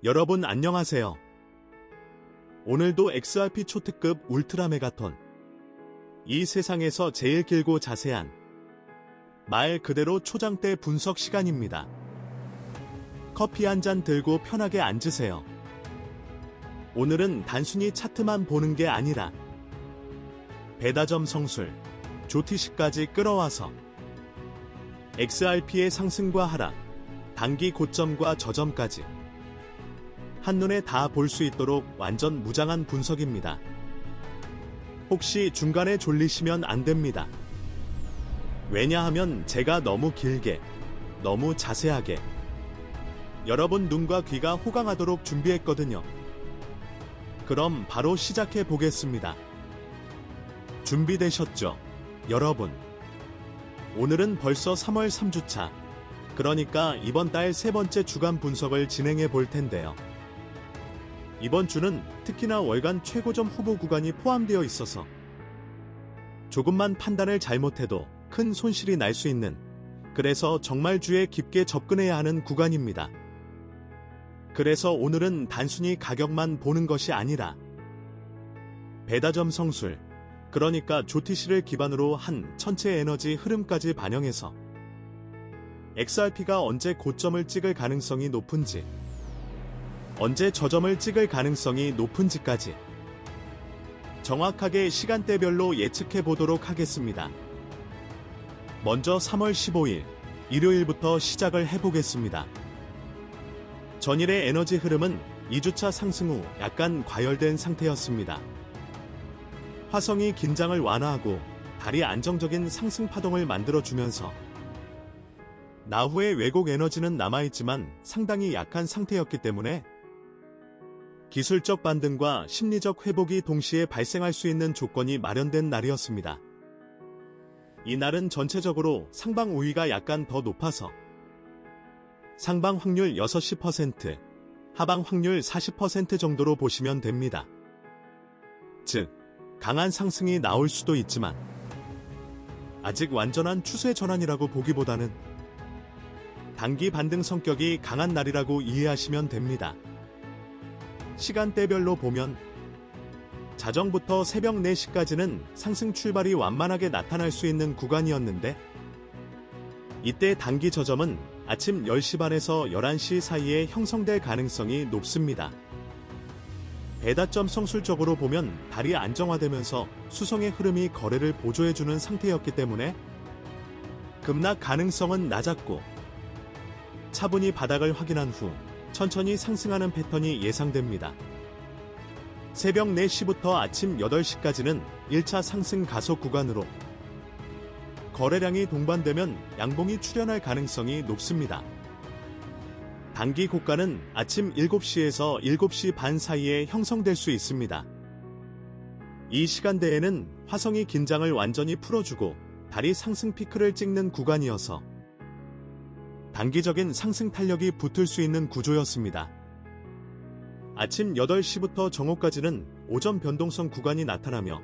여러분 안녕하세요. 오늘도 XRP 초특급 울트라 메가톤. 이 세상에서 제일 길고 자세한 말 그대로 초장대 분석 시간입니다. 커피 한 잔 들고 편하게 앉으세요. 오늘은 단순히 차트만 보는 게 아니라 배다점 성술, 조티시까지 끌어와서 XRP의 상승과 하락, 단기 고점과 저점까지 한눈에 다 볼 수 있도록 완전 무장한 분석입니다. 혹시 중간에 졸리시면 안 됩니다. 왜냐하면 제가 너무 길게, 너무 자세하게 여러분 눈과 귀가 호강하도록 준비했거든요. 그럼 바로 시작해 보겠습니다. 준비되셨죠, 여러분? 오늘은 벌써 3월 3주차, 그러니까 이번 달 세 번째 주간 분석을 진행해 볼 텐데요. 이번 주는 특히나 월간 최고점 후보 구간이 포함되어 있어서 조금만 판단을 잘못해도 큰 손실이 날 수 있는, 그래서 정말 주에 깊게 접근해야 하는 구간입니다. 그래서 오늘은 단순히 가격만 보는 것이 아니라 배다점 성술, 그러니까 조티시를 기반으로 한 전체 에너지 흐름까지 반영해서 XRP가 언제 고점을 찍을 가능성이 높은지, 언제 저점을 찍을 가능성이 높은지까지 정확하게 시간대별로 예측해 보도록 하겠습니다. 먼저 3월 15일 일요일부터 시작을 해보겠습니다. 전일의 에너지 흐름은 2주차 상승 후 약간 과열된 상태였습니다. 화성이 긴장을 완화하고 달이 안정적인 상승 파동을 만들어주면서 나후의 왜곡 에너지는 남아있지만 상당히 약한 상태였기 때문에 기술적 반등과 심리적 회복이 동시에 발생할 수 있는 조건이 마련된 날이었습니다. 이날은 전체적으로 상방 우위가 약간 더 높아서 상방 확률 60%, 하방 확률 40% 정도로 보시면 됩니다. 즉, 강한 상승이 나올 수도 있지만 아직 완전한 추세 전환이라고 보기보다는 단기 반등 성격이 강한 날이라고 이해하시면 됩니다. 시간대별로 보면 자정부터 새벽 4시까지는 상승 출발이 완만하게 나타날 수 있는 구간이었는데 이때 단기 저점은 아침 10시 반에서 11시 사이에 형성될 가능성이 높습니다. 배다점 성술적으로 보면 달이 안정화되면서 수성의 흐름이 거래를 보조해주는 상태였기 때문에 급락 가능성은 낮았고 차분히 바닥을 확인한 후 천천히 상승하는 패턴이 예상됩니다. 새벽 4시부터 아침 8시까지는 1차 상승 가속 구간으로 거래량이 동반되면 양봉이 출현할 가능성이 높습니다. 단기 고가는 아침 7시에서 7시 반 사이에 형성될 수 있습니다. 이 시간대에는 화성이 긴장을 완전히 풀어주고 달이 상승 피크를 찍는 구간이어서 단기적인 상승 탄력이 붙을 수 있는 구조였습니다. 아침 8시부터 정오까지는 오전 변동성 구간이 나타나며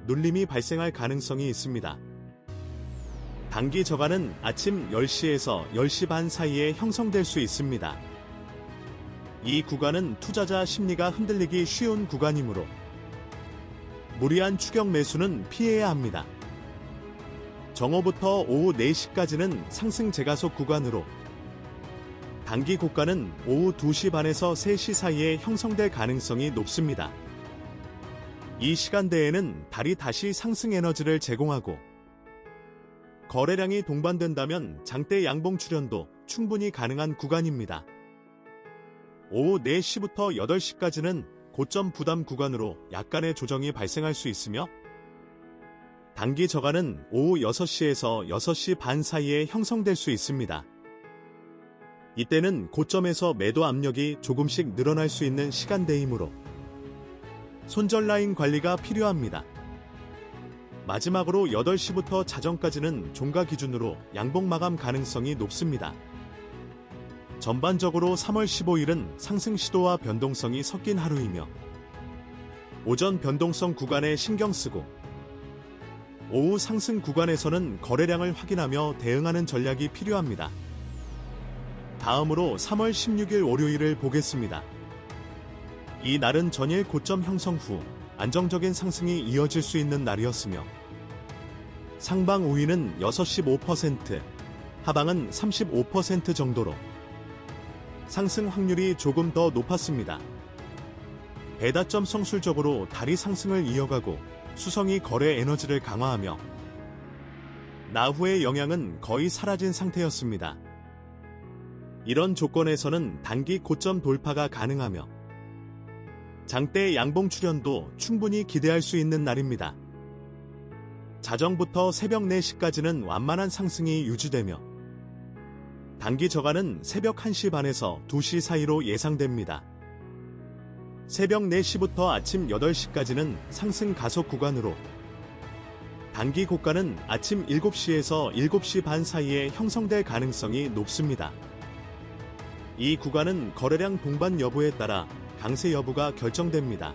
눌림이 발생할 가능성이 있습니다. 단기 저가는 아침 10시에서 10시 반 사이에 형성될 수 있습니다. 이 구간은 투자자 심리가 흔들리기 쉬운 구간이므로 무리한 추격 매수는 피해야 합니다. 정오부터 오후 4시까지는 상승 재가속 구간으로 단기 고가는 오후 2시 반에서 3시 사이에 형성될 가능성이 높습니다. 이 시간대에는 달이 다시 상승 에너지를 제공하고 거래량이 동반된다면 장대 양봉 출현도 충분히 가능한 구간입니다. 오후 4시부터 8시까지는 고점 부담 구간으로 약간의 조정이 발생할 수 있으며 단기 저가는 오후 6시에서 6시 반 사이에 형성될 수 있습니다. 이때는 고점에서 매도 압력이 조금씩 늘어날 수 있는 시간대이므로 손절 라인 관리가 필요합니다. 마지막으로 8시부터 자정까지는 종가 기준으로 양봉 마감 가능성이 높습니다. 전반적으로 3월 15일은 상승 시도와 변동성이 섞인 하루이며 오전 변동성 구간에 신경 쓰고 오후 상승 구간에서는 거래량을 확인하며 대응하는 전략이 필요합니다. 다음으로 3월 16일 월요일을 보겠습니다. 이 날은 전일 고점 형성 후 안정적인 상승이 이어질 수 있는 날이었으며 상방 우위는 65%, 하방은 35% 정도로 상승 확률이 조금 더 높았습니다. 배다점 성술적으로 달이 상승을 이어가고 수성이 거래 에너지를 강화하며 나후의 영향은 거의 사라진 상태였습니다. 이런 조건에서는 단기 고점 돌파가 가능하며 장대 양봉 출현도 충분히 기대할 수 있는 날입니다. 자정부터 새벽 4시까지는 완만한 상승이 유지되며 단기 저가는 새벽 1시 반에서 2시 사이로 예상됩니다. 새벽 4시부터 아침 8시까지는 상승 가속 구간으로 단기 고가는 아침 7시에서 7시 반 사이에 형성될 가능성이 높습니다. 이 구간은 거래량 동반 여부에 따라 강세 여부가 결정됩니다.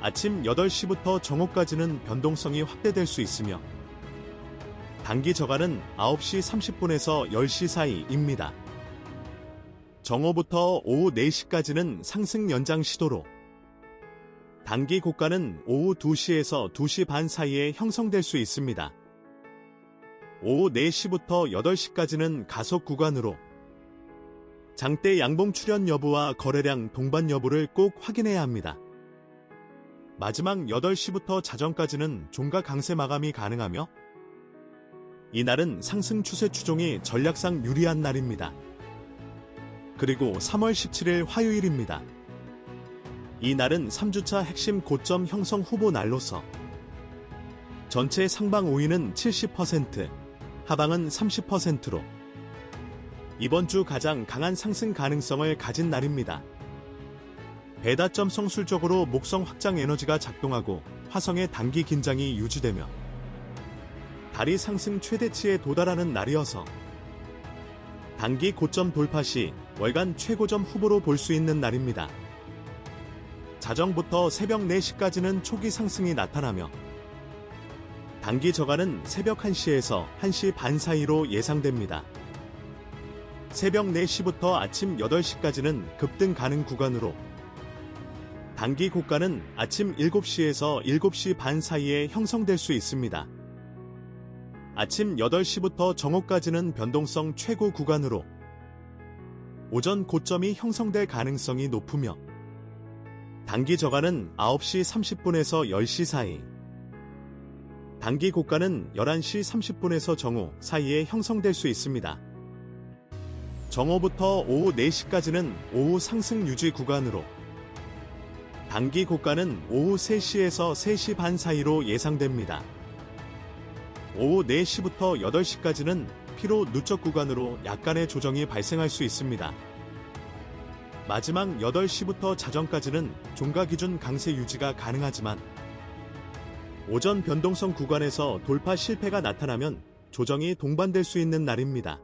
아침 8시부터 정오까지는 변동성이 확대될 수 있으며 단기 저가는 9시 30분에서 10시 사이입니다. 정오부터 오후 4시까지는 상승 연장 시도로 단기 고가는 오후 2시에서 2시 반 사이에 형성될 수 있습니다. 오후 4시부터 8시까지는 가속 구간으로 장대 양봉 출현 여부와 거래량 동반 여부를 꼭 확인해야 합니다. 마지막 8시부터 자정까지는 종가 강세 마감이 가능하며 이날은 상승 추세 추종이 전략상 유리한 날입니다. 그리고 3월 17일 화요일입니다. 이 날은 3주차 핵심 고점 형성 후보 날로서 전체 상방 우위는 70%, 하방은 30%로 이번 주 가장 강한 상승 가능성을 가진 날입니다. 배다점 성술적으로 목성 확장 에너지가 작동하고 화성의 단기 긴장이 유지되며 달이 상승 최대치에 도달하는 날이어서 단기 고점 돌파 시 월간 최고점 후보로 볼 수 있는 날입니다. 자정부터 새벽 4시까지는 초기 상승이 나타나며 단기 저가는 새벽 1시에서 1시 반 사이로 예상됩니다. 새벽 4시부터 아침 8시까지는 급등 가능 구간으로 단기 고가는 아침 7시에서 7시 반 사이에 형성될 수 있습니다. 아침 8시부터 정오까지는 변동성 최고 구간으로 오전 고점이 형성될 가능성이 높으며 단기 저가는 9시 30분에서 10시 사이, 단기 고가는 11시 30분에서 정오 사이에 형성될 수 있습니다. 정오부터 오후 4시까지는 오후 상승 유지 구간으로 단기 고가는 오후 3시에서 3시 반 사이로 예상됩니다. 오후 4시부터 8시까지는 피로 누적 구간으로 약간의 조정이 발생할 수 있습니다. 마지막 8시부터 자정까지는 종가 기준 강세 유지가 가능하지만 오전 변동성 구간에서 돌파 실패가 나타나면 조정이 동반될 수 있는 날입니다.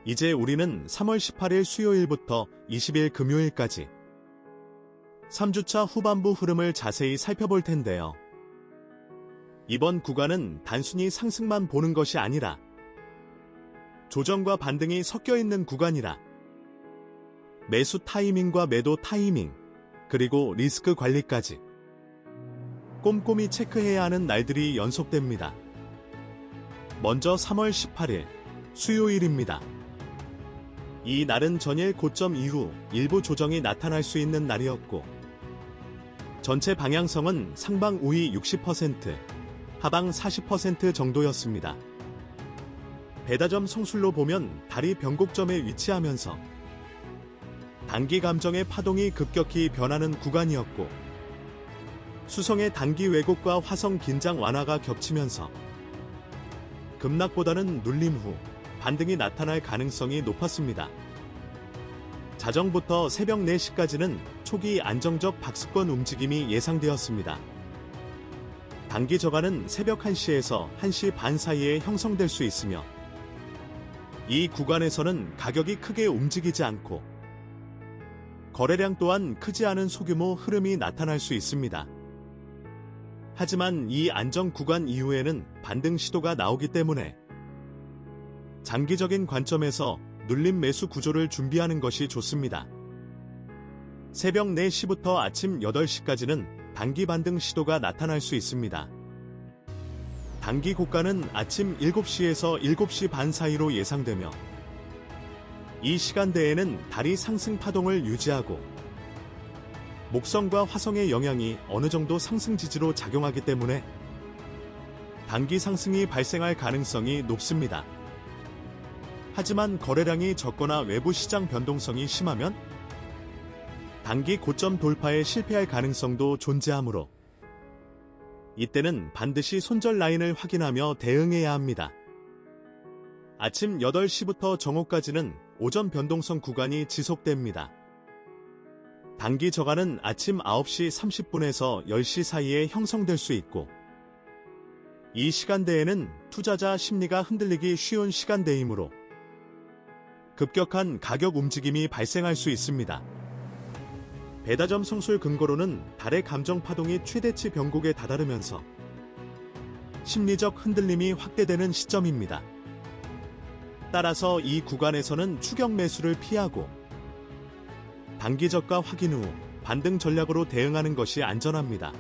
이제 우리는 3월 18일 수요일부터 20일 금요일까지 3주차 후반부 흐름을 자세히 살펴볼 텐데요. 이번 구간은 단순히 상승만 보는 것이 아니라 조정과 반등이 섞여 있는 구간이라 매수 타이밍과 매도 타이밍, 그리고 리스크 관리까지 꼼꼼히 체크해야 하는 날들이 연속됩니다. 먼저 3월 18일 수요일입니다. 이 날은 전일 고점 이후 일부 조정이 나타날 수 있는 날이었고 전체 방향성은 상방 우위 60%, 하방 40% 정도였습니다. 배다점 성술로 보면 달이 변곡점에 위치하면서 단기 감정의 파동이 급격히 변하는 구간이었고 수성의 단기 왜곡과 화성 긴장 완화가 겹치면서 급락보다는 눌림 후 반등이 나타날 가능성이 높았습니다. 자정부터 새벽 4시까지는 초기 안정적 박스권 움직임이 예상되었습니다. 단기 저가는 새벽 1시에서 1시 반 사이에 형성될 수 있으며 이 구간에서는 가격이 크게 움직이지 않고 거래량 또한 크지 않은 소규모 흐름이 나타날 수 있습니다. 하지만 이 안정 구간 이후에는 반등 시도가 나오기 때문에 장기적인 관점에서 눌림 매수 구조를 준비하는 것이 좋습니다. 새벽 4시부터 아침 8시까지는 단기 반등 시도가 나타날 수 있습니다. 단기 고가는 아침 7시에서 7시 반 사이로 예상되며 이 시간대에는 달이 상승 파동을 유지하고 목성과 화성의 영향이 어느 정도 상승 지지로 작용하기 때문에 단기 상승이 발생할 가능성이 높습니다. 하지만 거래량이 적거나 외부 시장 변동성이 심하면 단기 고점 돌파에 실패할 가능성도 존재하므로 이때는 반드시 손절 라인을 확인하며 대응해야 합니다. 아침 8시부터 정오까지는 오전 변동성 구간이 지속됩니다. 단기 저가는 아침 9시 30분에서 10시 사이에 형성될 수 있고 이 시간대에는 투자자 심리가 흔들리기 쉬운 시간대이므로 급격한 가격 움직임이 발생할 수 있습니다. 배다점 성술 근거로는 달의 감정 파동이 최대치 변곡에 다다르면서 심리적 흔들림이 확대되는 시점입니다. 따라서 이 구간에서는 추격 매수를 피하고 단기 저가 확인 후 반등 전략으로 대응하는 것이 안전합니다.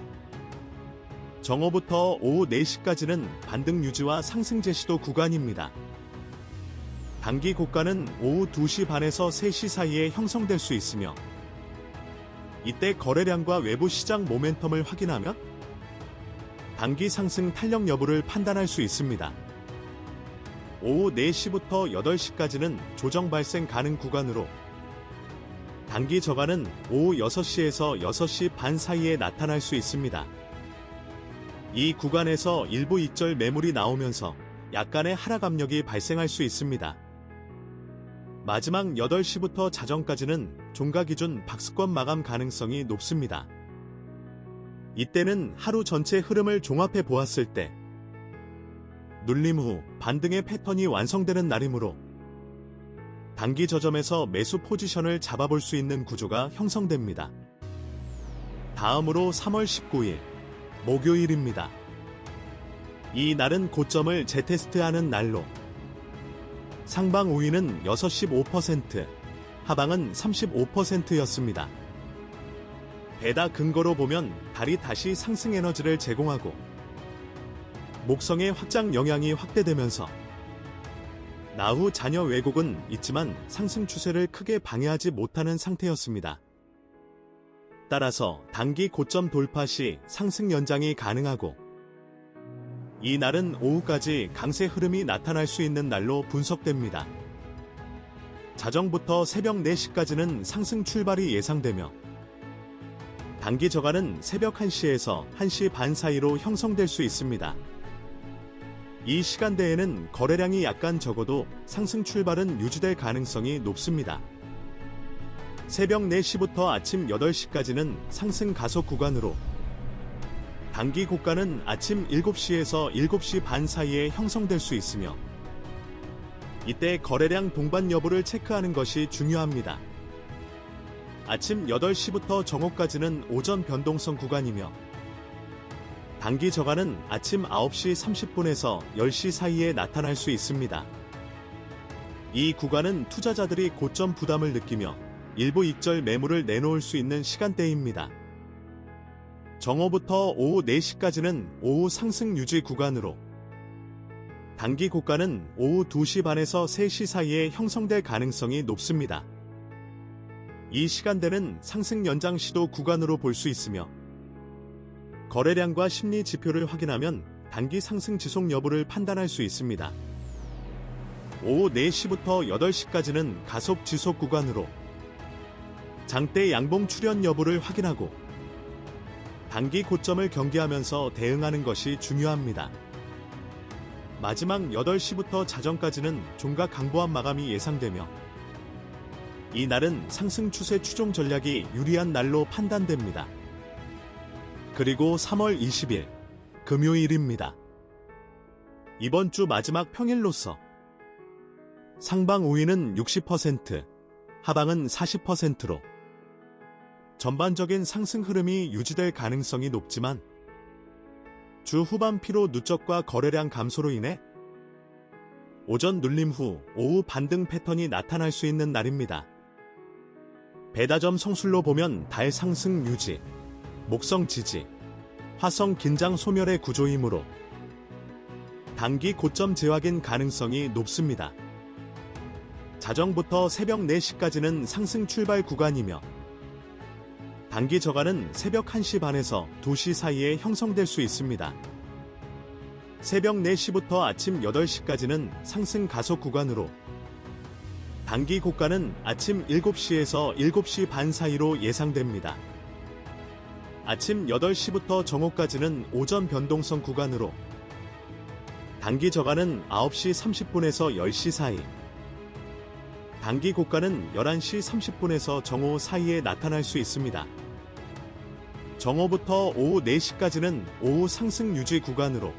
정오부터 오후 4시까지는 반등 유지와 상승 제시도 구간입니다. 단기 고가는 오후 2시 반에서 3시 사이에 형성될 수 있으며 이때 거래량과 외부 시장 모멘텀을 확인하면 단기 상승 탄력 여부를 판단할 수 있습니다. 오후 4시부터 8시까지는 조정 발생 가능 구간으로 단기 저가는 오후 6시에서 6시 반 사이에 나타날 수 있습니다. 이 구간에서 일부 익절 매물이 나오면서 약간의 하락 압력이 발생할 수 있습니다. 마지막 8시부터 자정까지는 종가 기준 박스권 마감 가능성이 높습니다. 이때는 하루 전체 흐름을 종합해 보았을 때 눌림 후 반등의 패턴이 완성되는 날이므로 단기 저점에서 매수 포지션을 잡아볼 수 있는 구조가 형성됩니다. 다음으로 3월 19일 목요일입니다. 이 날은 고점을 재테스트하는 날로 상방 우위는 65%, 하방은 35%였습니다. 배다 근거로 보면 달이 다시 상승 에너지를 제공하고 목성의 확장 영향이 확대되면서 나후 잔여 왜곡은 있지만 상승 추세를 크게 방해하지 못하는 상태였습니다. 따라서 단기 고점 돌파 시 상승 연장이 가능하고 이 날은 오후까지 강세 흐름이 나타날 수 있는 날로 분석됩니다. 자정부터 새벽 4시까지는 상승 출발이 예상되며 단기 저가는 새벽 1시에서 1시 반 사이로 형성될 수 있습니다. 이 시간대에는 거래량이 약간 적어도 상승 출발은 유지될 가능성이 높습니다. 새벽 4시부터 아침 8시까지는 상승 가속 구간으로 단기 고가는 아침 7시에서 7시 반 사이에 형성될 수 있으며 이때 거래량 동반 여부를 체크하는 것이 중요합니다. 아침 8시부터 정오까지는 오전 변동성 구간이며 단기 저가는 아침 9시 30분에서 10시 사이에 나타날 수 있습니다. 이 구간은 투자자들이 고점 부담을 느끼며 일부 익절 매물을 내놓을 수 있는 시간대입니다. 정오부터 오후 4시까지는 오후 상승 유지 구간으로 단기 고가는 오후 2시 반에서 3시 사이에 형성될 가능성이 높습니다. 이 시간대는 상승 연장 시도 구간으로 볼 수 있으며 거래량과 심리 지표를 확인하면 단기 상승 지속 여부를 판단할 수 있습니다. 오후 4시부터 8시까지는 가속 지속 구간으로 장대 양봉 출현 여부를 확인하고 단기 고점을 경계하면서 대응하는 것이 중요합니다. 마지막 8시부터 자정까지는 종가 강보합 마감이 예상되며 이 날은 상승 추세 추종 전략이 유리한 날로 판단됩니다. 그리고 3월 20일 금요일입니다. 이번 주 마지막 평일로서 상방 우위는 60%, 하방은 40%로 전반적인 상승 흐름이 유지될 가능성이 높지만 주 후반 피로 누적과 거래량 감소로 인해 오전 눌림 후 오후 반등 패턴이 나타날 수 있는 날입니다. 배다점 성술로 보면 달 상승 유지, 목성 지지, 화성 긴장 소멸의 구조이므로 단기 고점 재확인 가능성이 높습니다. 자정부터 새벽 4시까지는 상승 출발 구간이며 단기 저가는 새벽 1시 반에서 2시 사이에 형성될 수 있습니다. 새벽 4시부터 아침 8시까지는 상승 가속 구간으로 단기 고가는 아침 7시에서 7시 반 사이로 예상됩니다. 아침 8시부터 정오까지는 오전 변동성 구간으로 단기 저가는 9시 30분에서 10시 사이, 단기 고가는 11시 30분에서 정오 사이에 나타날 수 있습니다. 정오부터 오후 4시까지는 오후 상승 유지 구간으로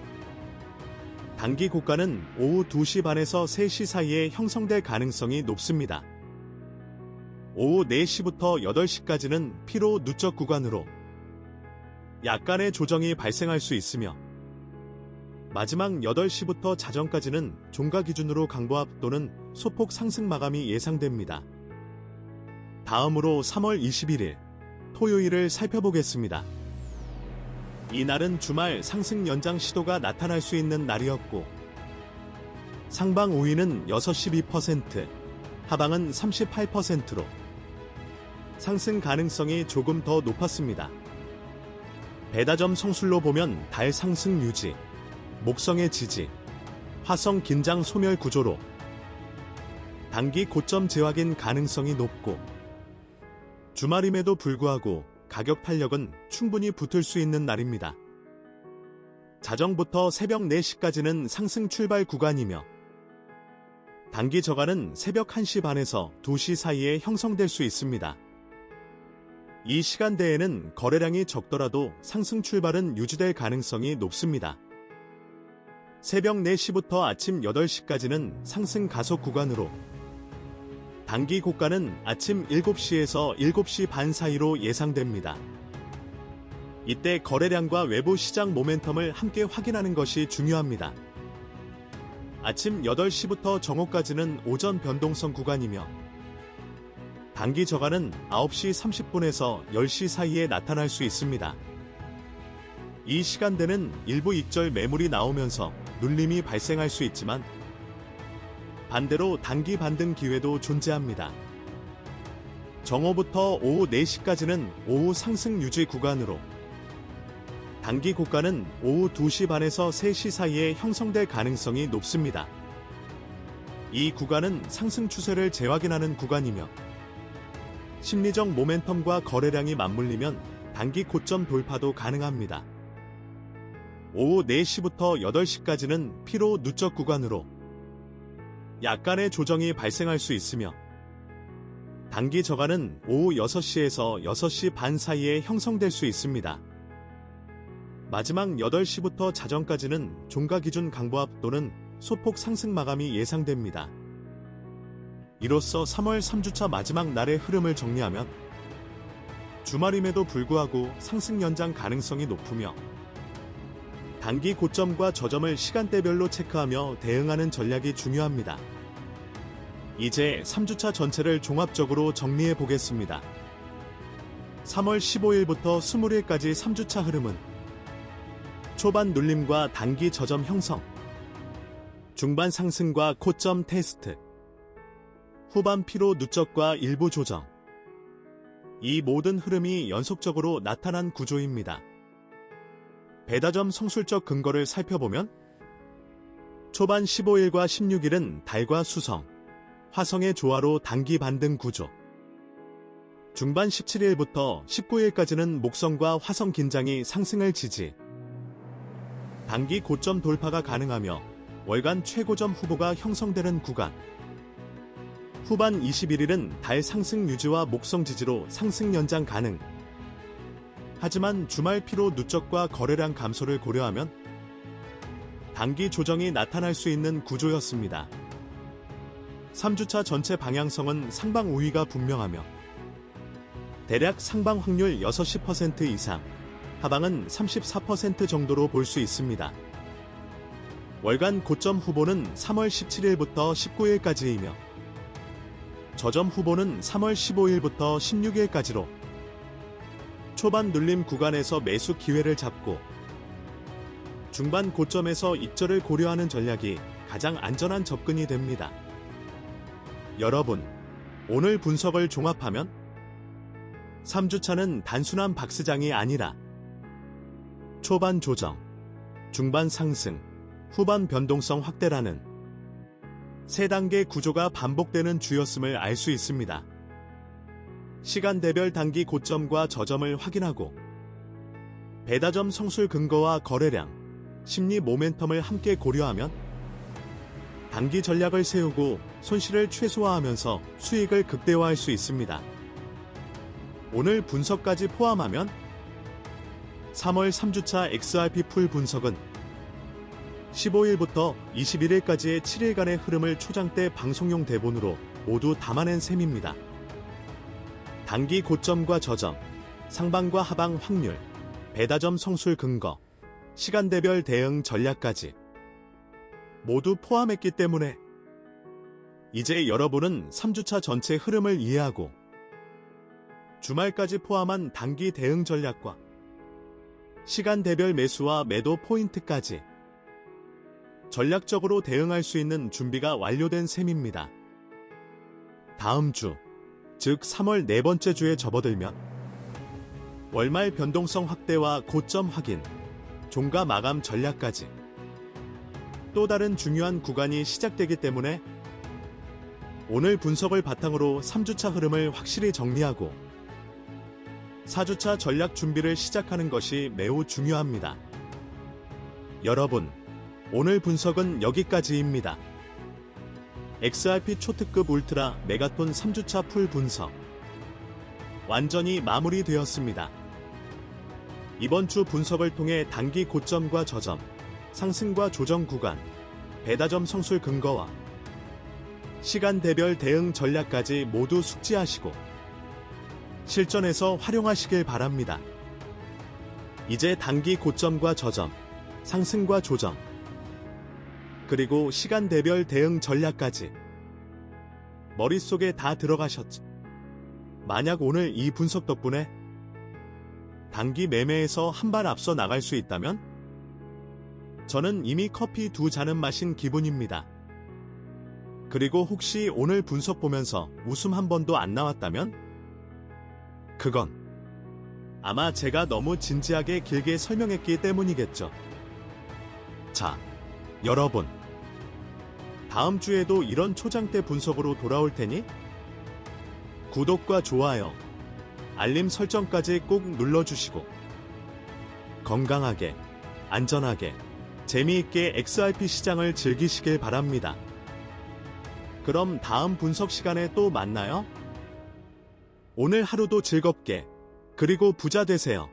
단기 고가는 오후 2시 반에서 3시 사이에 형성될 가능성이 높습니다. 오후 4시부터 8시까지는 피로 누적 구간으로 약간의 조정이 발생할 수 있으며 마지막 8시부터 자정까지는 종가 기준으로 강보합 또는 소폭 상승 마감이 예상됩니다. 다음으로 3월 21일 토요일을 살펴보겠습니다. 이날은 주말 상승 연장 시도가 나타날 수 있는 날이었고 상방 우위는 6.2%, 하방은 38%로 상승 가능성이 조금 더 높았습니다. 배다점 성술로 보면 달 상승 유지, 목성의 지지, 화성 긴장 소멸 구조로 단기 고점 재확인 가능성이 높고 주말임에도 불구하고 가격 탄력은 충분히 붙을 수 있는 날입니다. 자정부터 새벽 4시까지는 상승 출발 구간이며 단기 저가는 새벽 1시 반에서 2시 사이에 형성될 수 있습니다. 이 시간대에는 거래량이 적더라도 상승 출발은 유지될 가능성이 높습니다. 새벽 4시부터 아침 8시까지는 상승 가속 구간으로 단기 고가는 아침 7시에서 7시 반 사이로 예상됩니다. 이때 거래량과 외부 시장 모멘텀을 함께 확인하는 것이 중요합니다. 아침 8시부터 정오까지는 오전 변동성 구간이며 단기 저가는 9시 30분에서 10시 사이에 나타날 수 있습니다. 이 시간대는 일부 익절 매물이 나오면서 눌림이 발생할 수 있지만 반대로 단기 반등 기회도 존재합니다. 정오부터 오후 4시까지는 오후 상승 유지 구간으로 단기 고가는 오후 2시 반에서 3시 사이에 형성될 가능성이 높습니다. 이 구간은 상승 추세를 재확인하는 구간이며 심리적 모멘텀과 거래량이 맞물리면 단기 고점 돌파도 가능합니다. 오후 4시부터 8시까지는 피로 누적 구간으로 약간의 조정이 발생할 수 있으며 단기 저가는 오후 6시에서 6시 반 사이에 형성될 수 있습니다. 마지막 8시부터 자정까지는 종가 기준 강보합 또는 소폭 상승 마감이 예상됩니다. 이로써 3월 3주차 마지막 날의 흐름을 정리하면 주말임에도 불구하고 상승 연장 가능성이 높으며 단기 고점과 저점을 시간대별로 체크하며 대응하는 전략이 중요합니다. 이제 3주차 전체를 종합적으로 정리해 보겠습니다. 3월 15일부터 20일까지 3주차 흐름은 초반 눌림과 단기 저점 형성, 중반 상승과 고점 테스트, 후반 피로 누적과 일부 조정, 이 모든 흐름이 연속적으로 나타난 구조입니다. 배다점 성술적 근거를 살펴보면 초반 15일과 16일은 달과 수성, 화성의 조화로 단기 반등 구조, 중반 17일부터 19일까지는 목성과 화성 긴장이 상승을 지지, 단기 고점 돌파가 가능하며 월간 최고점 후보가 형성되는 구간, 후반 21일은 달 상승 유지와 목성 지지로 상승 연장 가능. 하지만 주말 피로 누적과 거래량 감소를 고려하면 단기 조정이 나타날 수 있는 구조였습니다. 3주차 전체 방향성은 상방 우위가 분명하며 대략 상방 확률 60% 이상, 하방은 34% 정도로 볼 수 있습니다. 월간 고점 후보는 3월 17일부터 19일까지이며 저점 후보는 3월 15일부터 16일까지로 초반 눌림 구간에서 매수 기회를 잡고 중반 고점에서 입절을 고려하는 전략이 가장 안전한 접근이 됩니다. 여러분, 오늘 분석을 종합하면 3주차는 단순한 박스장이 아니라 초반 조정, 중반 상승, 후반 변동성 확대라는 3단계 구조가 반복되는 주였음을 알 수 있습니다. 시간대별 단기 고점과 저점을 확인하고 배다점 성술 근거와 거래량, 심리 모멘텀을 함께 고려하면 단기 전략을 세우고 손실을 최소화하면서 수익을 극대화할 수 있습니다. 오늘 분석까지 포함하면 3월 3주차 XRP 풀 분석은 15일부터 21일까지의 7일간의 흐름을 초장 때 방송용 대본으로 모두 담아낸 셈입니다. 단기 고점과 저점, 상방과 하방 확률, 배다점 성술 근거, 시간대별 대응 전략까지 모두 포함했기 때문에 이제 여러분은 3주차 전체 흐름을 이해하고 주말까지 포함한 단기 대응 전략과 시간대별 매수와 매도 포인트까지 전략적으로 대응할 수 있는 준비가 완료된 셈입니다. 다음 주, 즉 3월 네 번째 주에 접어들면 월말 변동성 확대와 고점 확인, 종가 마감 전략까지 또 다른 중요한 구간이 시작되기 때문에 오늘 분석을 바탕으로 3주차 흐름을 확실히 정리하고 4주차 전략 준비를 시작하는 것이 매우 중요합니다. 여러분, 오늘 분석은 여기까지입니다. XRP 초특급 울트라 메가톤 3주차 풀 분석 완전히 마무리되었습니다. 이번 주 분석을 통해 단기 고점과 저점, 상승과 조정 구간, 배다점 성술 근거와 시간대별 대응 전략까지 모두 숙지하시고 실전에서 활용하시길 바랍니다. 이제 단기 고점과 저점, 상승과 조정, 그리고 시간대별 대응 전략까지 머릿속에 다 들어가셨죠? 만약 오늘 이 분석 덕분에 단기 매매에서 한 발 앞서 나갈 수 있다면 저는 이미 커피 2잔은 마신 기분입니다. 그리고 혹시 오늘 분석 보면서 웃음 한 번도 안 나왔다면 그건 아마 제가 너무 진지하게 길게 설명했기 때문이겠죠. 자, 여러분, 다음 주에도 이런 초장대 분석으로 돌아올 테니 구독과 좋아요, 알림 설정까지 꼭 눌러주시고 건강하게, 안전하게, 재미있게 XRP 시장을 즐기시길 바랍니다. 그럼 다음 분석 시간에 또 만나요. 오늘 하루도 즐겁게, 그리고 부자 되세요.